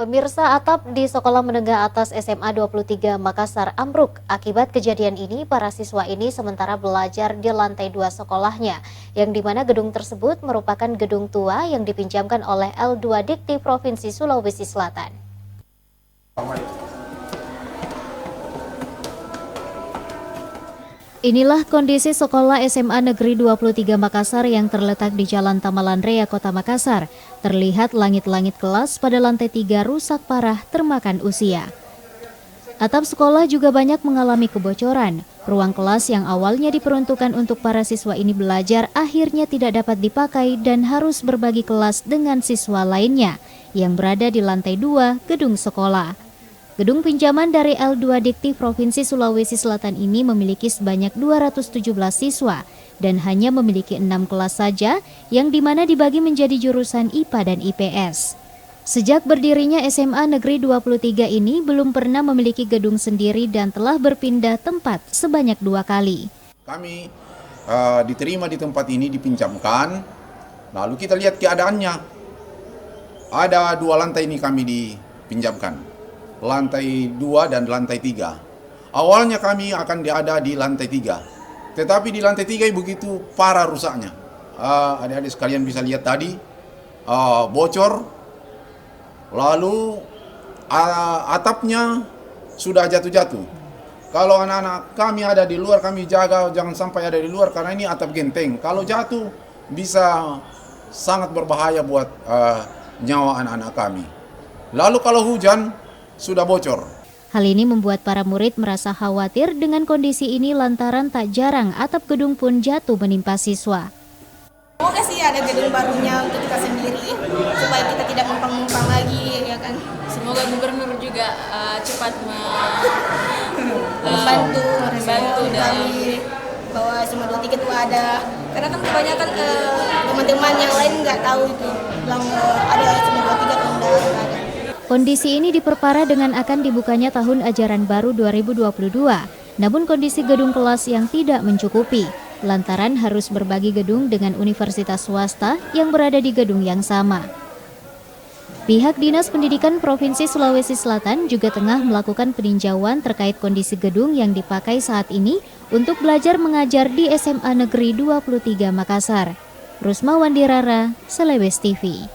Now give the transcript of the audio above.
Pemirsa, atap di Sekolah Menengah Atas SMA 23 Makassar ambruk. Akibat kejadian ini, para siswa ini sementara belajar di lantai 2 sekolahnya, yang dimana gedung tersebut merupakan gedung tua yang dipinjamkan oleh L2 Dikti Provinsi Sulawesi Selatan. Inilah kondisi sekolah SMA Negeri 23 Makassar yang terletak di Jalan Tamalan Rea, Kota Makassar. Terlihat langit-langit kelas pada lantai 3 rusak parah termakan usia. Atap sekolah juga banyak mengalami kebocoran. Ruang kelas yang awalnya diperuntukkan untuk para siswa ini belajar akhirnya tidak dapat dipakai dan harus berbagi kelas dengan siswa lainnya yang berada di lantai 2 gedung sekolah. Gedung pinjaman dari L2 Dikti Provinsi Sulawesi Selatan ini memiliki sebanyak 217 siswa dan hanya memiliki 6 kelas saja yang dimana dibagi menjadi jurusan IPA dan IPS. Sejak berdirinya SMA Negeri 23 ini belum pernah memiliki gedung sendiri dan telah berpindah tempat sebanyak 2 kali. Kami diterima di tempat ini, dipinjamkan, lalu kita lihat keadaannya. Ada 2 lantai ini kami dipinjamkan. Lantai 2 dan lantai 3. Awalnya kami akan ada di lantai 3. Tetapi di lantai 3 begitu parah rusaknya. Adik-adik sekalian bisa lihat tadi, bocor. Lalu atapnya sudah jatuh-jatuh. Kalau anak-anak kami ada di luar, kami jaga jangan sampai ada di luar karena ini atap genteng. Kalau jatuh bisa sangat berbahaya buat nyawa anak-anak kami. Lalu kalau hujan sudah bocor. Hal ini membuat para murid merasa khawatir dengan kondisi ini lantaran tak jarang atap gedung pun jatuh menimpa siswa. Semoga sih ada gedung barunya untuk kita sendiri supaya kita tidak numpang-numpang lagi, ya kan. Semoga gubernur juga cepat membantu kami bahwa SMA 23 itu ada. Karena kan kebanyakan teman-teman yang lain nggak tahu itu bilang ada SMA 23 atau enggak ada. Kondisi ini diperparah dengan akan dibukanya tahun ajaran baru 2022. Namun kondisi gedung kelas yang tidak mencukupi, lantaran harus berbagi gedung dengan universitas swasta yang berada di gedung yang sama. Pihak Dinas Pendidikan Provinsi Sulawesi Selatan juga tengah melakukan peninjauan terkait kondisi gedung yang dipakai saat ini untuk belajar mengajar di SMA Negeri 23 Makassar. Rusma Wandirara, Selewes TV.